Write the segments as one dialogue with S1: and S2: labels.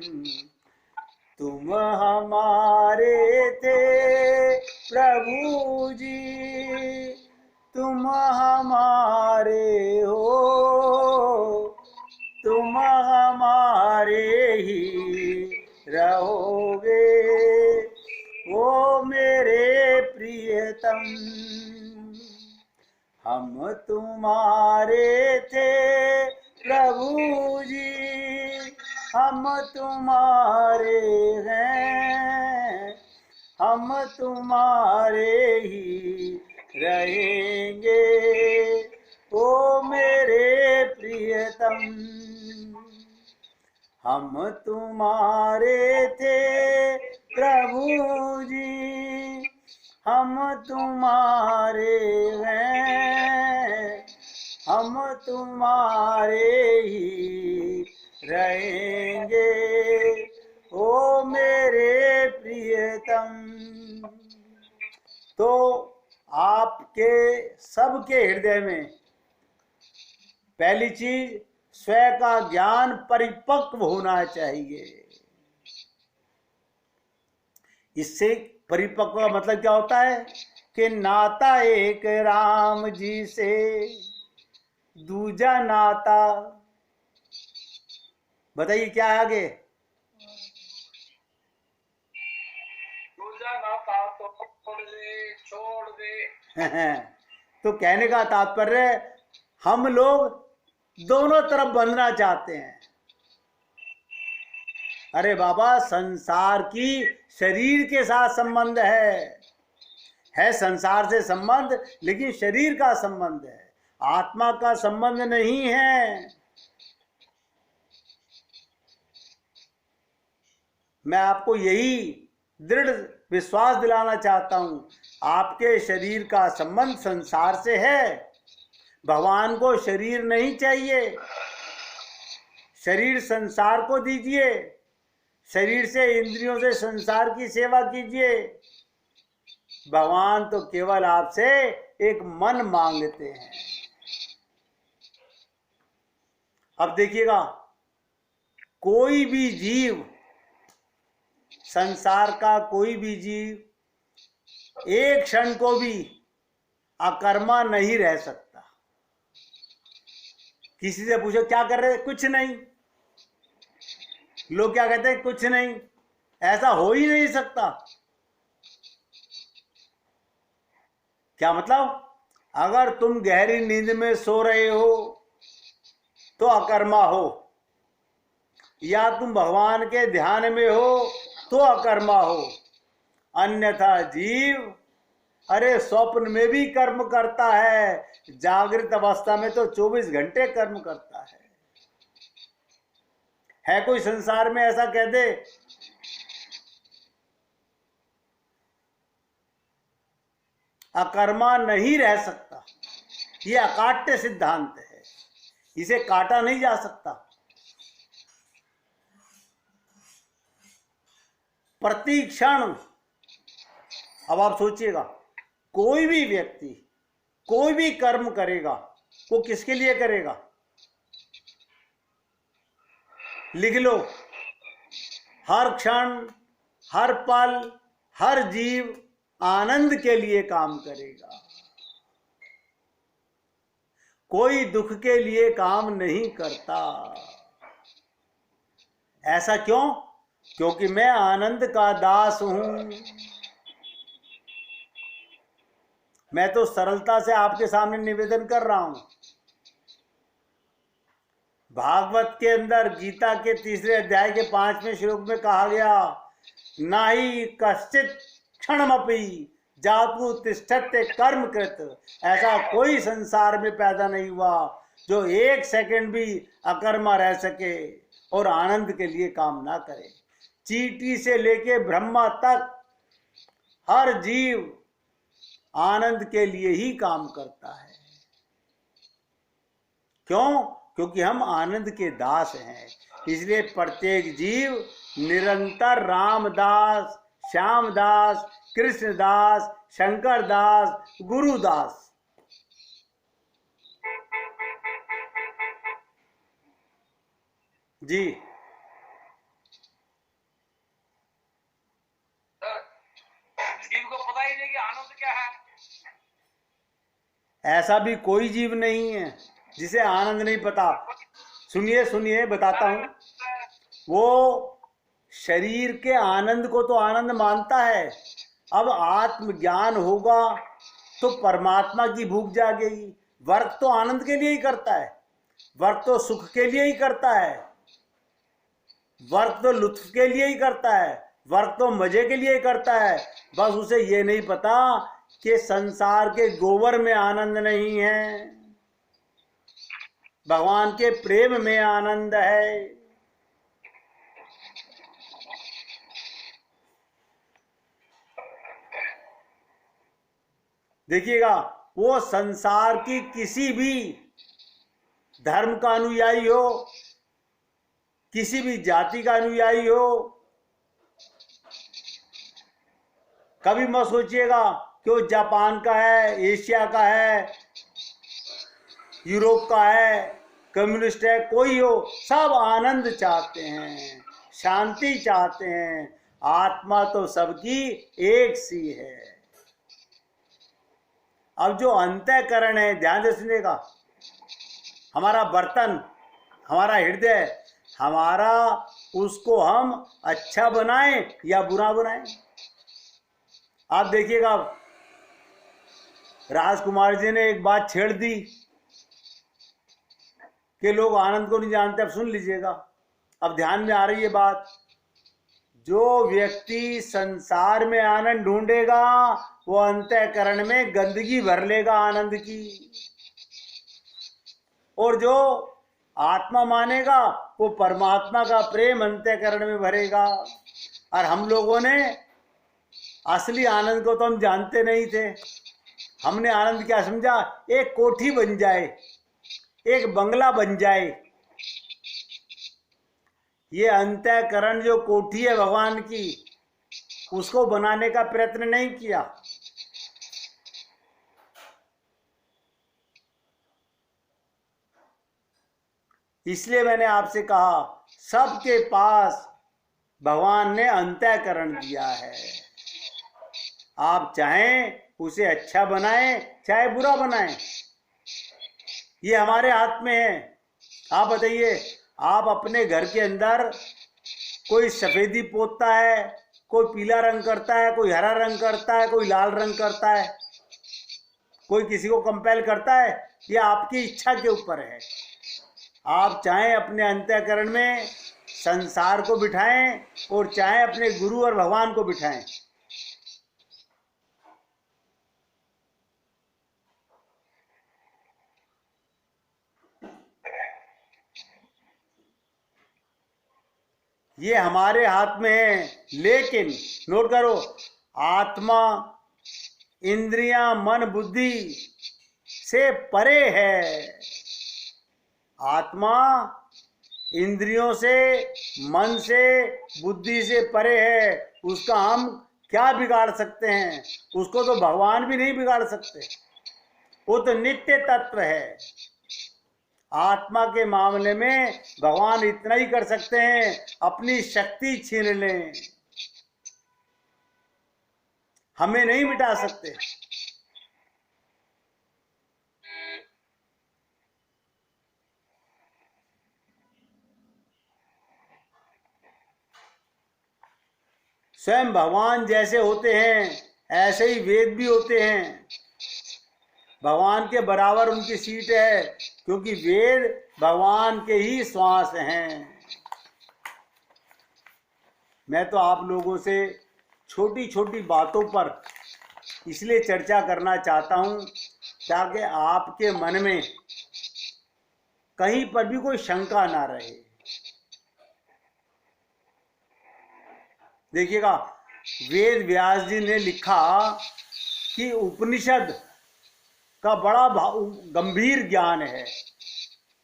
S1: तुम हमारे थे प्रभु जी, तुम हमारे हो, तुम हमारे ही रहोगे, ओ मेरे प्रियतम। हम तुम्हारे थे प्रभु जी, हम तुम्हारे हैं, हम तुम्हारे ही रहेंगे, ओ मेरे प्रियतम। हम तुम्हारे थे प्रभु जी, हम तुम्हारे हैं, हम तुम्हारे ही रहेंगे, ओ मेरे प्रियतम। तो आपके सबके हृदय में पहली चीज स्वयं का ज्ञान परिपक्व होना चाहिए। इससे परिपक्व का मतलब क्या होता है कि नाता एक राम जी से, दूजा नाता, बताइए क्या है आगे?
S2: दूजा नाता तो छोड़ दे।
S1: तो कहने का तात्पर्य हम लोग दोनों तरफ बंधना चाहते हैं। अरे बाबा, संसार की शरीर के साथ संबंध है संसार से संबंध, लेकिन शरीर का संबंध है, आत्मा का संबंध नहीं है। मैं आपको यही दृढ़ विश्वास दिलाना चाहता हूं, आपके शरीर का संबंध संसार से है। भगवान को शरीर नहीं चाहिए, शरीर संसार को दीजिए, शरीर से इंद्रियों से संसार की सेवा कीजिए। भगवान तो केवल आपसे एक मन मांगते हैं। अब देखिएगा, कोई भी जीव, संसार का कोई भी जीव एक क्षण को भी अकर्मा नहीं रह सकता। किसी से पूछो क्या कर रहे, कुछ नहीं। लोग क्या कहते हैं, कुछ नहीं। ऐसा हो ही नहीं सकता। क्या मतलब? अगर तुम गहरी नींद में सो रहे हो तो अकर्मा हो, या तुम भगवान के ध्यान में हो तो अकर्मा हो, अन्यथा जीव अरे स्वप्न में भी कर्म करता है, जागृत अवस्था में तो 24 घंटे कर्म करता है कोई संसार में ऐसा कह दे? अकर्मा नहीं रह सकता। ये अकाट्य सिद्धांत है, इसे काटा नहीं जा सकता। प्रति क्षण, अब आप सोचिएगा, कोई भी व्यक्ति कोई भी कर्म करेगा वो किसके लिए करेगा? लिख लो, हर क्षण, हर पल, हर जीव आनंद के लिए काम करेगा, कोई दुख के लिए काम नहीं करता। ऐसा क्यों? क्योंकि मैं आनंद का दास हूं। मैं तो सरलता से आपके सामने निवेदन कर रहा हूं। भागवत के अंदर गीता के 3 अध्याय के 5वें श्लोक में कहा गया, नाहि कश्चित क्षणमपि जातु तिष्ठत्य कर्म कृत। ऐसा कोई संसार में पैदा नहीं हुआ जो एक सेकंड भी अकर्मा रह सके और आनंद के लिए काम ना करे। चींटी से लेके ब्रह्मा तक हर जीव आनंद के लिए ही काम करता है। क्यों? क्योंकि हम आनंद के दास हैं। इसलिए प्रत्येक जीव निरंतर रामदास, श्यामदास, कृष्णदास, शंकरदास, गुरुदास। जी ऐसा भी कोई जीव नहीं है जिसे आनंद नहीं पता। सुनिए सुनिए, बताता हूं। वो शरीर के आनंद को तो आनंद मानता है, अब आत्मज्ञान होगा तो परमात्मा की भूख जागेगी। वर्क तो आनंद के लिए ही करता है, वर्क तो सुख के लिए ही करता है, वर्क तो लुत्फ के लिए ही करता है, वर्क तो मजे के लिए ही करता है। बस उसे ये नहीं पता कि संसार के गोबर में आनंद नहीं है, भगवान के प्रेम में आनंद है। देखिएगा, वो संसार की किसी भी धर्म का अनुयायी हो, किसी भी जाति का अनुयायी हो, कभी मत सोचिएगा कि वो जापान का है, एशिया का है, यूरोप का है, कम्युनिस्ट है, कोई हो, सब आनंद चाहते हैं, शांति चाहते हैं। आत्मा तो सबकी एक सी है। अब जो अंतःकरण है, ध्यान से सुनिएगा, हमारा बर्तन, हमारा हृदय, हमारा, उसको हम अच्छा बनाएं या बुरा बनाएं। आप देखिएगा, राजकुमार जी ने एक बात छेड़ दी कि लोग आनंद को नहीं जानते। अब सुन लीजिएगा, अब ध्यान में आ रही है बात। जो व्यक्ति संसार में आनंद ढूंढेगा वो अंतःकरण में गंदगी भर लेगा आनंद की, और जो आत्मा मानेगा वो परमात्मा का प्रेम अंतःकरण में भरेगा। और हम लोगों ने असली आनंद को तो हम जानते नहीं थे। हमने आनंद क्या समझा? एक कोठी बन जाए, एक बंगला बन जाए। ये अंतःकरण जो कोठी है भगवान की, उसको बनाने का प्रयत्न नहीं किया। इसलिए मैंने आपसे कहा, सबके पास भगवान ने अंतःकरण दिया है। आप चाहें उसे अच्छा बनाएं, चाहे बुरा बनाएं, ये हमारे हाथ में है। आप बताइए, आप अपने घर के अंदर कोई सफेदी पोतता है, कोई पीला रंग करता है, कोई हरा रंग करता है, कोई लाल रंग करता है, कोई किसी को कंपेल करता है, ये आपकी इच्छा के ऊपर है। आप चाहें अपने अंतःकरण में संसार को बिठाएं और चाहें अपने गुरु और भगवान को बिठाएं। ये हमारे हाथ में है। लेकिन नोट करो, आत्मा इंद्रियां, मन, बुद्धि से परे है। आत्मा इंद्रियों से, मन से, बुद्धि से परे है। उसका हम क्या बिगाड़ सकते हैं? उसको तो भगवान भी नहीं बिगाड़ सकते, वो तो नित्य तत्व है। आत्मा के मामले में भगवान इतना ही कर सकते हैं, अपनी शक्ति छीन लें, हमें नहीं मिटा सकते। स्वयं भगवान जैसे होते हैं ऐसे ही वेद भी होते हैं। भगवान के बराबर उनकी सीट है, क्योंकि वेद भगवान के ही श्वास हैं। मैं तो आप लोगों से छोटी छोटी बातों पर इसलिए चर्चा करना चाहता हूं ताकि आपके मन में कहीं पर भी कोई शंका ना रहे। देखिएगा, वेद व्यास जी ने लिखा कि उपनिषद का बड़ा गंभीर ज्ञान है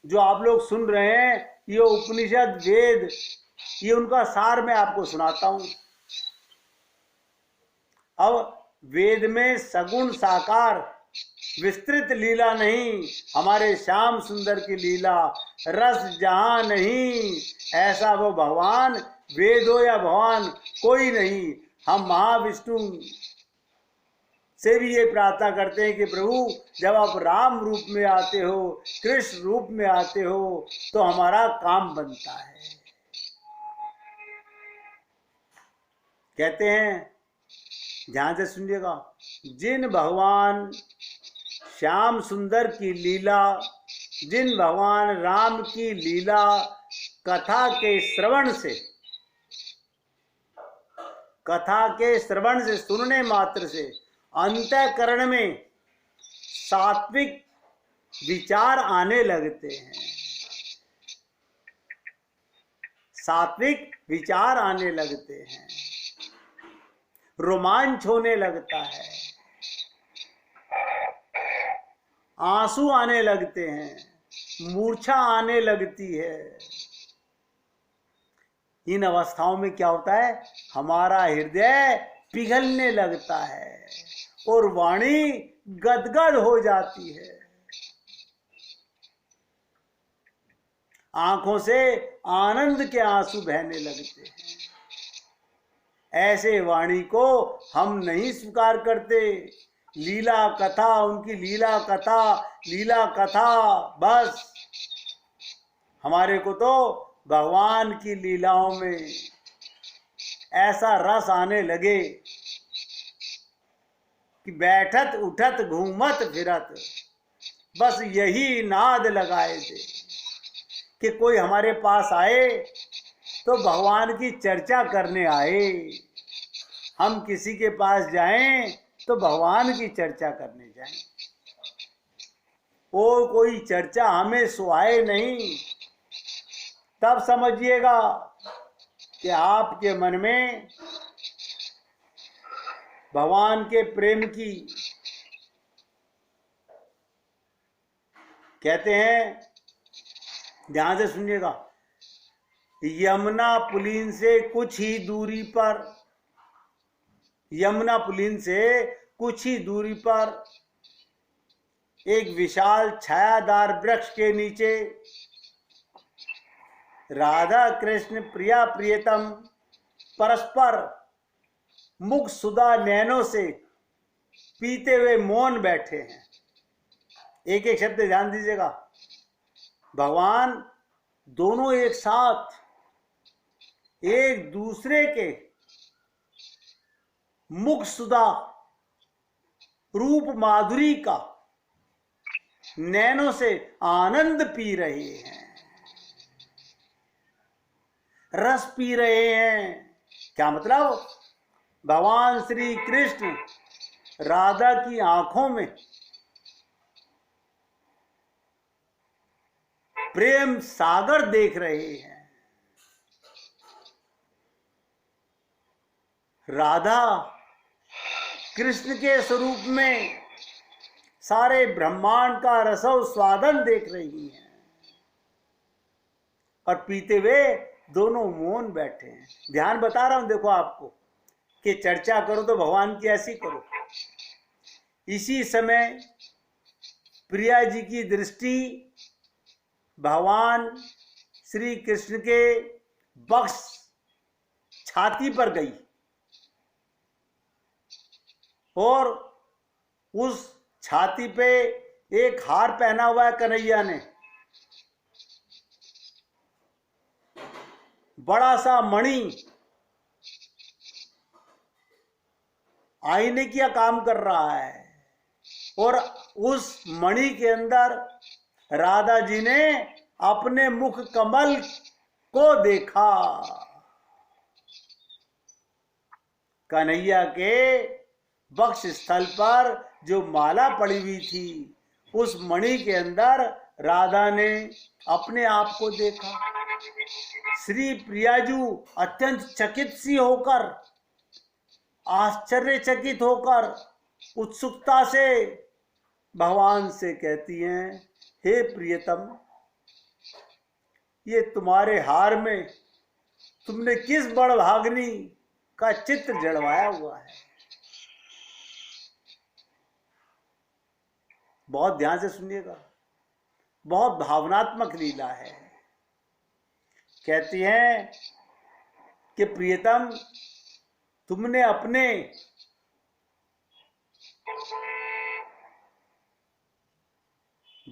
S1: जो आप लोग सुन रहे हैं। ये उपनिषद, वेद, ये उनका सार मैं आपको सुनाता हूं। अब वेद में सगुण साकार विस्तृत लीला नहीं, हमारे श्याम सुंदर की लीला। रस जहां नहीं, ऐसा वो भगवान, वेद हो या भगवान, कोई नहीं। हम महाविष्णु से भी ये प्रार्थना करते हैं कि प्रभु जब आप राम रूप में आते हो, कृष्ण रूप में आते हो, तो हमारा काम बनता है। कहते हैं, ध्यान से सुनिएगा, जिन भगवान श्याम सुंदर की लीला, जिन भगवान राम की लीला कथा के श्रवण से, कथा के श्रवण से, सुनने मात्र से अंतःकरण में सात्विक विचार आने लगते हैं, सात्विक विचार आने लगते हैं, रोमांच होने लगता है, आंसू आने लगते हैं, मूर्छा आने लगती है। इन अवस्थाओं में क्या होता है, हमारा हृदय पिघलने लगता है और वाणी गदगद हो जाती है, आंखों से आनंद के आंसू बहने लगते हैं। ऐसे वाणी को हम नहीं स्वीकार करते। लीला कथा, उनकी लीला कथा, लीला कथा, बस हमारे को तो भगवान की लीलाओं में ऐसा रस आने लगे कि बैठत उठत घूमत फिरत बस यही नाद लगाए थे कि कोई हमारे पास आए तो भगवान की चर्चा करने आए, हम किसी के पास जाएं तो भगवान की चर्चा करने जाएं। और कोई चर्चा हमें सुहाए नहीं, तब समझिएगा कि आपके मन में भगवान के प्रेम की, कहते हैं, ध्यान से सुनिएगा, यमुना पुलिन से कुछ ही दूरी पर, यमुना पुलिन से कुछ ही दूरी पर एक विशाल छायादार वृक्ष के नीचे राधा कृष्ण प्रिया प्रियतम परस्पर मुख सुधा नैनों से पीते हुए मौन बैठे हैं। एक एक शब्द ध्यान दीजिएगा, भगवान दोनों एक साथ एक दूसरे के मुख सुधा रूप माधुरी का नैनों से आनंद पी रहे हैं, रस पी रहे हैं। क्या मतलब, भगवान श्री कृष्ण राधा की आंखों में प्रेम सागर देख रहे हैं। राधा कृष्ण के स्वरूप में सारे ब्रह्मांड का रसव स्वादन देख रही हैं और पीते हुए दोनों मौन बैठे हैं। ध्यान बता रहा हूं, देखो आपको, कि चर्चा करो तो भगवान की ऐसी करो। इसी समय प्रिया जी की दृष्टि भगवान श्री कृष्ण के बक्स छाती पर गई और उस छाती पे एक हार पहना हुआ है कन्हैया ने, बड़ा सा मणि आईने का काम कर रहा है और उस मणि के अंदर राधा जी ने अपने मुख कमल को देखा। कन्हैया के बक्ष स्थल पर जो माला पड़ी हुई थी, उस मणि के अंदर राधा ने अपने आप को देखा। श्री प्रियाजू अत्यंत चकित सी होकर, आश्चर्यचकित होकर, उत्सुकता से भगवान से कहती हैं, हे प्रियतम, ये तुम्हारे हार में तुमने किस बड़भागनी का चित्र जड़वाया हुआ है। बहुत ध्यान से सुनिएगा, बहुत भावनात्मक लीला है। कहती हैं कि प्रियतम, तुमने अपने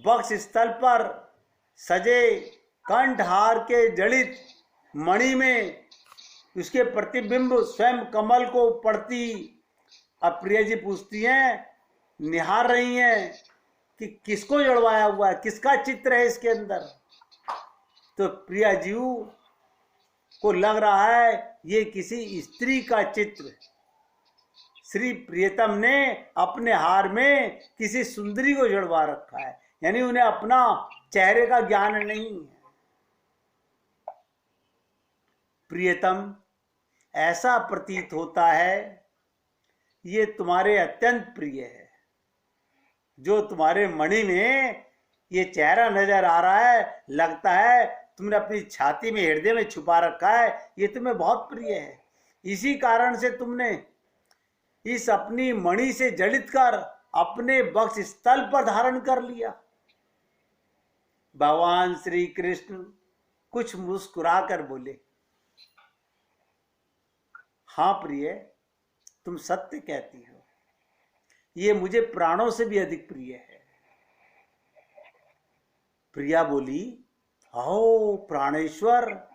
S1: वक्ष स्थल पर सजे कंठहार के जड़ित मणि में उसके प्रतिबिंब स्वयं कमल को पड़ती। अब प्रिया जी पूछती हैं, निहार रही हैं कि किसको जड़वाया हुआ है, किसका चित्र है इसके अंदर। तो प्रिया जी को लग रहा है ये किसी स्त्री का चित्र। श्री प्रियतम ने अपने हार में किसी सुंदरी को जड़वा रखा है, यानी उन्हें अपना चेहरे का ज्ञान नहीं है। प्रियतम, ऐसा प्रतीत होता है ये तुम्हारे अत्यंत प्रिय है। जो तुम्हारे मणि में ये चेहरा नजर आ रहा है, लगता है तुमने अपनी छाती में, हृदय में छुपा रखा है, ये तुम्हें बहुत प्रिय है। इसी कारण से तुमने इस अपनी मणि से जड़ित कर अपने वक्ष स्थल पर धारण कर लिया। भगवान श्री कृष्ण कुछ मुस्कुराकर बोले, हाँ प्रिय, तुम सत्य कहती हो, ये मुझे प्राणों से भी अधिक प्रिय है। प्रिया बोली, आओ प्राणेश्वर,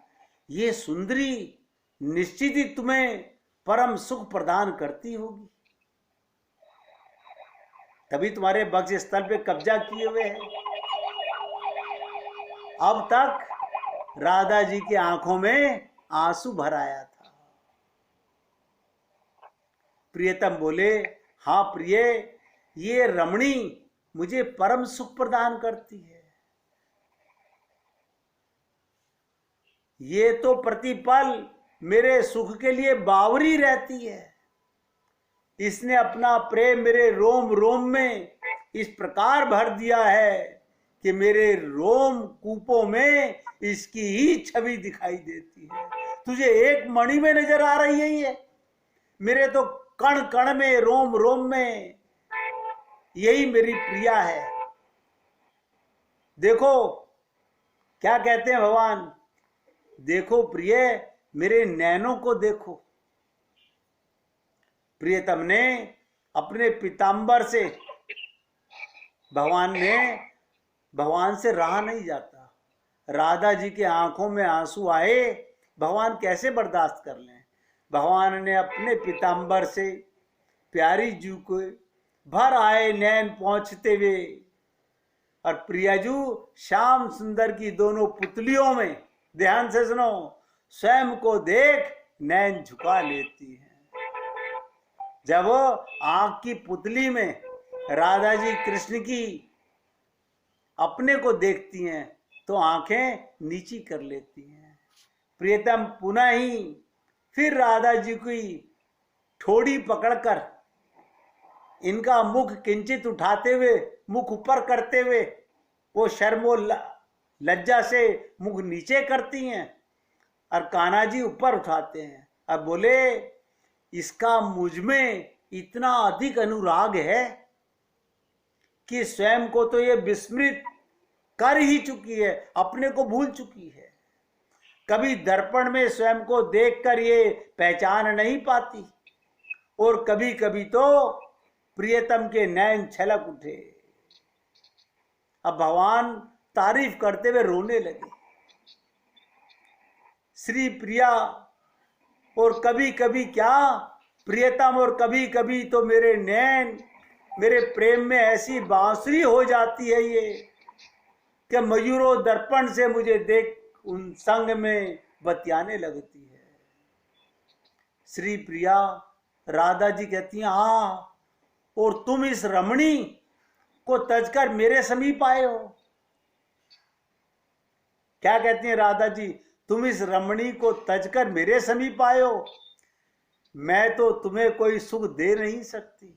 S1: ये सुंदरी निश्चित ही तुम्हें परम सुख प्रदान करती होगी, तभी तुम्हारे वक्ष स्थल पे कब्जा किए हुए हैं। अब तक राधा जी की आंखों में आंसू भर आया था। प्रियतम बोले, हाँ प्रिय, ये रमणी मुझे परम सुख प्रदान करती है। ये तो प्रतिपल मेरे सुख के लिए बावरी रहती है। इसने अपना प्रेम मेरे रोम रोम में इस प्रकार भर दिया है कि मेरे रोम कूपों में इसकी ही छवि दिखाई देती है। तुझे एक मणि में नजर आ रही है ये, मेरे तो कण कण में, रोम रोम में यही मेरी प्रिया है। देखो क्या कहते हैं भगवान, देखो प्रिय, मेरे नैनों को देखो। प्रियतम ने अपने पीतांबर से, भगवान से रहा नहीं जाता। राधा जी के आंखों में आंसू आए, भगवान कैसे बर्दाश्त कर लें। भगवान ने अपने पीतांबर से प्यारी जू को भर आए नैन पहुंचते हुए, और प्रियाजू श्याम सुंदर की दोनों पुतलियों में, ध्यान से सुनो, स्वयं को देख नैन झुका लेती है। जब वो आंख की पुतली में राधा जी कृष्ण की अपने को देखती हैं तो आंखें नीची कर लेती हैं। प्रियतम पुनः ही फिर राधा जी की ठोड़ी पकड़कर इनका मुख किंचित उठाते हुए, मुख ऊपर करते हुए, वो शर्मो लज्जा से मुख नीचे करती हैं और कान्हा जी ऊपर उठाते हैं। अब बोले, इसका मुझ में इतना अधिक अनुराग है कि स्वयं को तो ये विस्मृत कर ही चुकी है, अपने को भूल चुकी है। कभी दर्पण में स्वयं को देखकर ये पहचान नहीं पाती, और कभी कभी तो प्रियतम के नैन छलक उठे। अब भगवान तारीफ करते हुए रोने लगे। श्री प्रिया, और कभी कभी क्या प्रियतम, और कभी कभी तो मेरे नैन, मेरे प्रेम में ऐसी बांसुरी हो जाती है ये कि मयूरो दर्पण से मुझे देख उन संग में बतियाने लगती है। श्री प्रिया, राधा जी कहती हैं, हाँ, और तुम इस रमणी को तजकर मेरे समीप आए हो। क्या कहती हैं राधा जी, तुम इस रमणी को तजकर मेरे समीप आए हो। मैं तो तुम्हें कोई सुख दे नहीं सकती।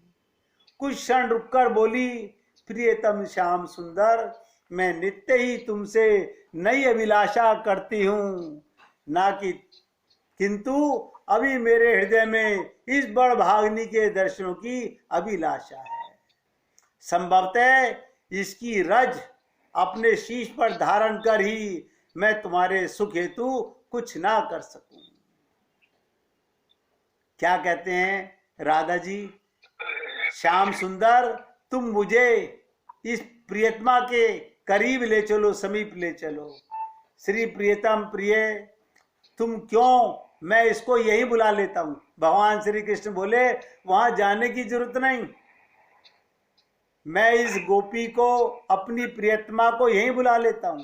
S1: कुछ क्षण रुककर बोली, प्रियतम श्याम सुंदर, मैं नित्य ही तुमसे नई अभिलाषा करती हूं, ना कि किंतु अभी मेरे हृदय में इस बड़ भागनी के दर्शनों की अभिलाषा है। संभवतः इसकी रज अपने शीश पर धारण कर ही मैं तुम्हारे सुख हेतु कुछ ना कर सकूं। क्या कहते हैं राधा जी, श्याम सुंदर, तुम मुझे इस प्रियतमा के करीब ले चलो, समीप ले चलो। श्री प्रियतम प्रिय, तुम क्यों, मैं इसको यही बुला लेता हूं। भगवान श्री कृष्ण बोले वहां जाने की जरूरत नहीं, मैं इस गोपी को, अपनी प्रियतमा को यही बुला लेता हूं।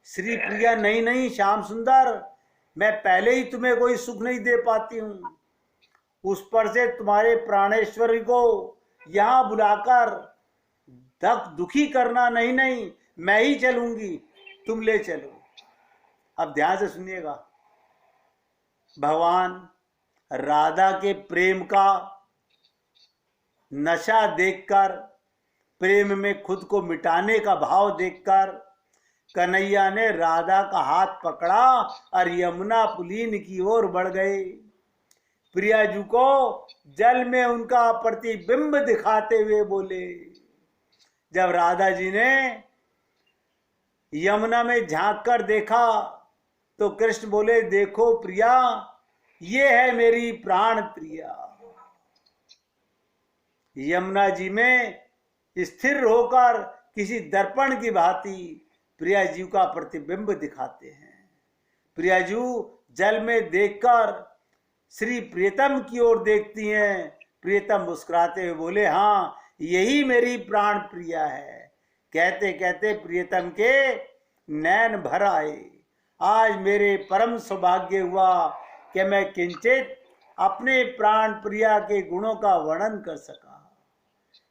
S1: श्री प्रिया, नहीं नहीं श्याम सुंदर, मैं पहले ही तुम्हें कोई सुख नहीं दे पाती हूं, उस पर से तुम्हारे प्राणेश्वरी को यहां बुलाकर दुखी करना नहीं, नहीं मैं ही चलूंगी, तुम ले चलो। अब ध्यान से सुनिएगा, भगवान राधा के प्रेम का नशा देखकर, प्रेम में खुद को मिटाने का भाव देखकर कन्हैया ने राधा का हाथ पकड़ा और यमुना पुलीन की ओर बढ़ गए। प्रियाजू को जल में उनका प्रतिबिंब दिखाते हुए बोले। जब राधा जी ने यमुना में झांक कर देखा तो कृष्ण बोले, देखो प्रिया, ये है मेरी प्राण प्रिया। यमुना जी में स्थिर होकर किसी दर्पण की भांति प्रियाजू का प्रतिबिंब दिखाते हैं। प्रियाजू जल में देखकर श्री प्रियतम की ओर देखती हैं। प्रियतम मुस्कुराते हुए बोले, हाँ यही मेरी प्राण प्रिया है। कहते कहते प्रियतम के नैन भर आए। आज मेरे परम सौभाग्य हुआ कि मैं किंचित अपने प्राण प्रिया के गुणों का वर्णन कर सका।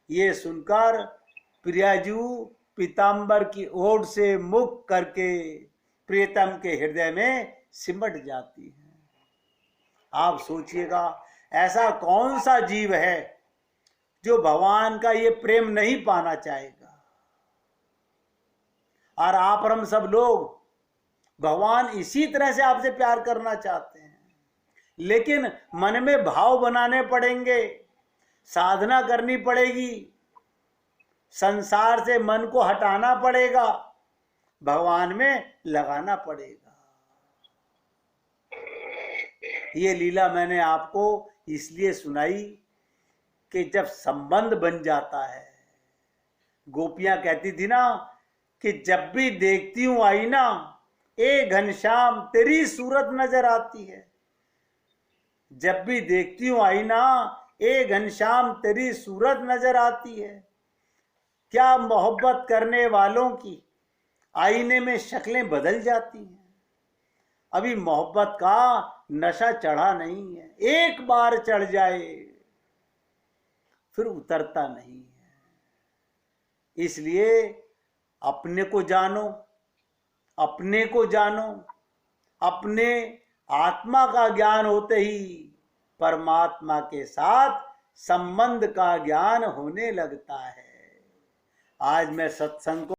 S1: ये सुनकर प्रियाजू पीतांबर की ओर से मुख करके प्रियतम के हृदय में सिमट जाती है। आप सोचिएगा, ऐसा कौन सा जीव है जो भगवान का ये प्रेम नहीं पाना चाहेगा। और आप और हम सब लोग, भगवान इसी तरह से आपसे प्यार करना चाहते हैं, लेकिन मन में भाव बनाने पड़ेंगे, साधना करनी पड़ेगी, संसार से मन को हटाना पड़ेगा, भगवान में लगाना पड़ेगा। ये लीला मैंने आपको इसलिए सुनाई कि जब संबंध बन जाता है, गोपियां कहती थी ना कि जब भी देखती हूं आईना, ए घनश्याम तेरी सूरत नजर आती है। जब भी देखती हूं आईना, ए घनश्याम तेरी सूरत नजर आती है। क्या मोहब्बत करने वालों की आईने में शक्लें बदल जाती हैं। अभी मोहब्बत का नशा चढ़ा नहीं है, एक बार चढ़ जाए फिर उतरता नहीं है। इसलिए अपने को जानो, अपने को जानो। अपने आत्मा का ज्ञान होते ही परमात्मा के साथ संबंध का ज्ञान होने लगता है। आज मैं सत्संग को